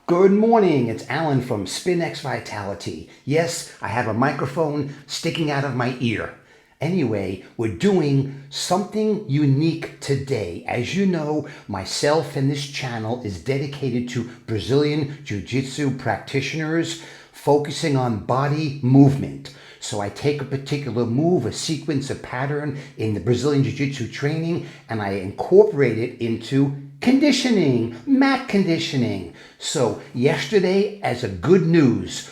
Good morning, it's Alan from SpinX Vitality. Yes, I have a microphone sticking out of my ear. Anyway, we're doing something unique today. As you know, myself and this channel is dedicated to Brazilian Jiu-Jitsu practitioners focusing on body movement. So I take a particular move, a sequence, a pattern in the Brazilian Jiu-Jitsu training, and I incorporate it into conditioning, mat conditioning. So yesterday, as a good news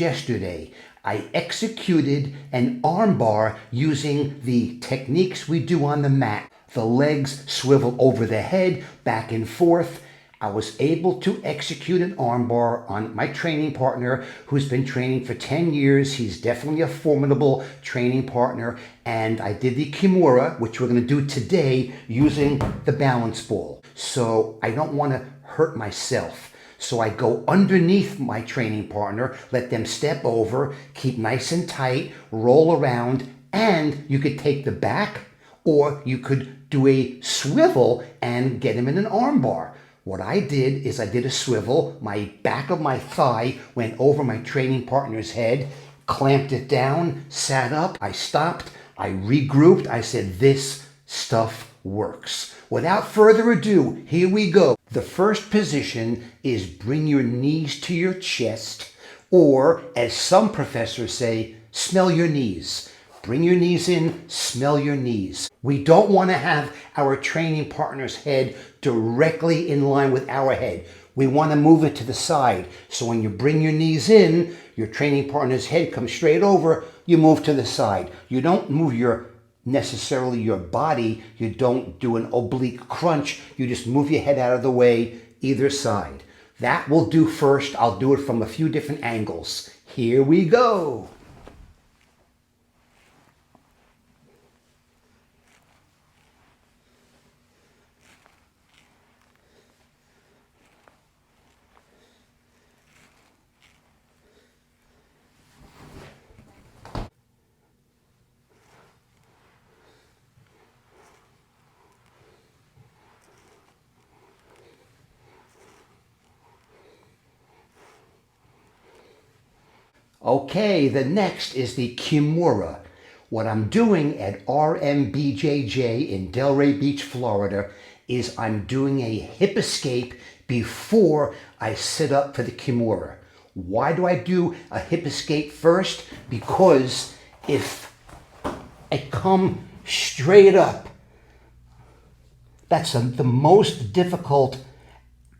yesterday, I executed an armbar using the techniques we do on the mat. The legs swivel over the head, back and forth. I was able to execute an armbar on my training partner who's been training for 10 years. He's definitely a formidable training partner. And I did the Kimura, which we're going to do today using the balance ball. So I don't want to hurt myself. So I go underneath my training partner, let them step over, keep nice and tight, roll around, and you could take the back or you could do a swivel and get him in an armbar. What I did is I did a swivel. My back of my thigh went over my training partner's head, clamped it down, sat up. I stopped. I regrouped. I said, this stuff works. Without further ado, here we go. The first position is bring your knees to your chest, or as some professors say, smell your knees. Bring your knees in, smell your knees. We don't want to have our training partner's head directly in line with our head. We want to move it to the side. So when you bring your knees in, your training partner's head comes straight over, you move to the side. You don't move necessarily your body. You don't do an oblique crunch. You just move your head out of the way, either side. That will do first. I'll do it from a few different angles. Here we go. Okay, the next is the Kimura. What I'm doing at BJJ in Delray Beach, Florida, is I'm doing a hip escape before I sit up for the Kimura. Why do I do a hip escape first? Because if I come straight up, that's the most difficult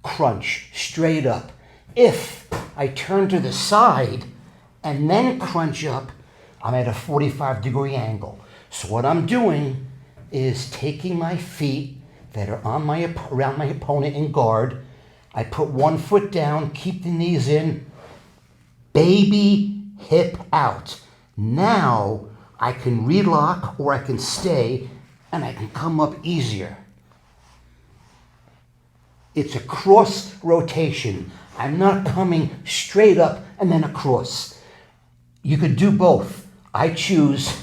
crunch, straight up. If I turn to the side and then crunch up, I'm at a 45-degree angle. So what I'm doing is taking my feet that are on around my opponent in guard. I put one foot down, keep the knees in, baby hip out. Now I can relock or I can stay and I can come up easier. It's a cross rotation. I'm not coming straight up and then across. You could do both. I choose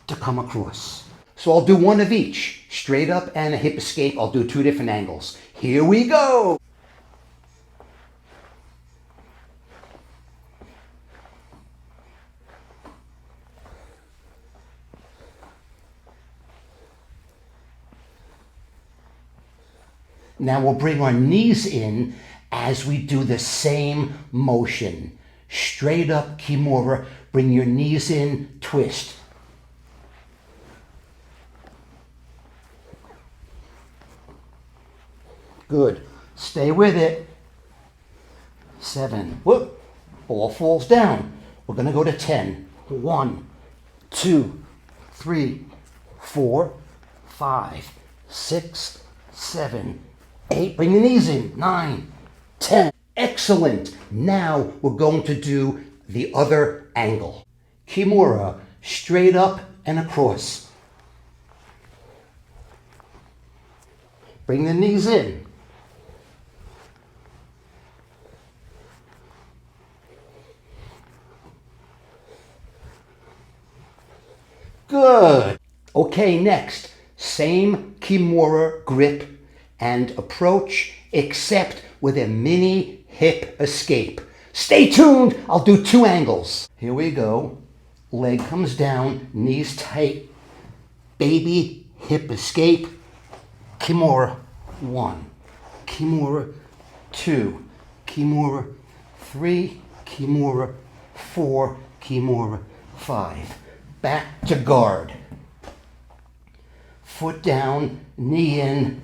to come across. So I'll do one of each, straight up and a hip escape. I'll do two different angles. Here we go. Now we'll bring our knees in as we do the same motion. Straight up Kimura, bring your knees in, twist. Good. Stay with it. 7. Whoop. Ball falls down. We're going to go to 10. 1, 2, 3, 4, 5, 6, 7, 8. Bring your knees in. 9, 10. Excellent. Now we're going to do the other angle. Kimura, straight up and across. Bring the knees in. Good. Okay, next, same Kimura grip and approach, except with a mini hip escape. Stay tuned, I'll do 2 angles. Here we go. Leg comes down, knees tight. Baby hip escape. Kimura 1, Kimura 2, Kimura 3, Kimura 4, Kimura 5. Back to guard. Foot down, knee in,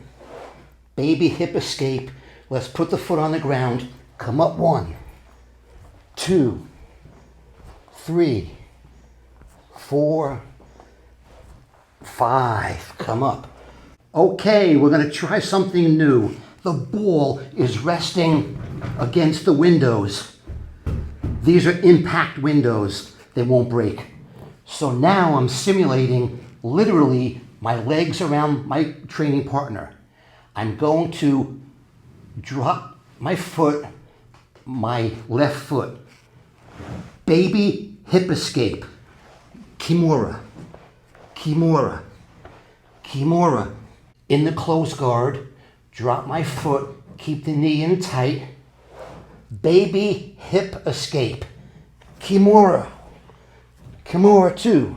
baby hip escape. Let's put the foot on the ground. Come up 1, 2, 3, 4, 5. Come up. Okay, we're going to try something new. The ball is resting against the windows. These are impact windows. They won't break. So now I'm simulating literally my legs around my training partner. I'm going to drop my foot, my left foot. Baby hip escape. Kimura. Kimura. Kimura. In the close guard, drop my foot, keep the knee in tight. Baby hip escape. Kimura. Kimura 2.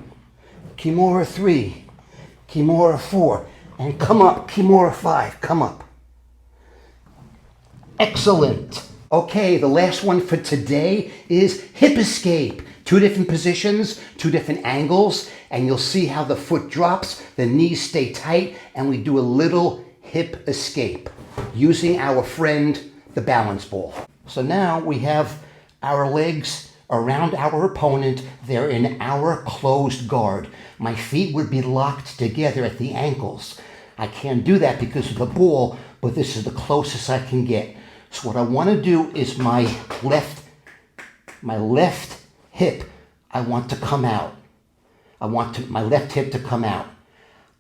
Kimura 3. Kimura 4. And come up. Kimura 5. Come up. Excellent. Okay, the last one for today is hip escape. 2 different positions, 2 different angles, and you'll see how the foot drops, the knees stay tight, and we do a little hip escape using our friend, the balance ball. So now we have our legs around our opponent. They're in our closed guard. My feet would be locked together at the ankles. I can't do that because of the ball, but this is the closest I can get. So what I want to do is my left hip, I want to come out. I want my left hip to come out.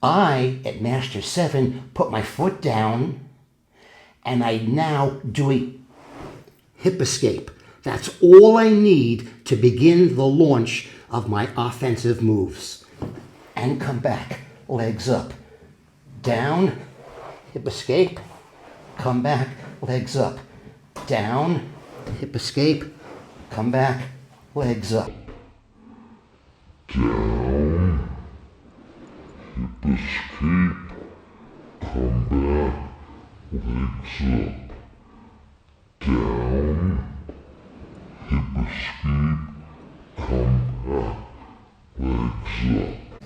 I, at Master 7, put my foot down, and I now do a hip escape. That's all I need to begin the launch of my offensive moves. And come back, legs up. Down, hip escape, come back, legs up. Down, hip escape, come back, legs up. Down, hip escape, come back, legs up. Down, hip escape, come back, legs up.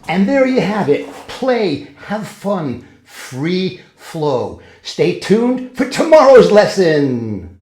And there you have it. Play, have fun, free flow. Stay tuned for tomorrow's lesson.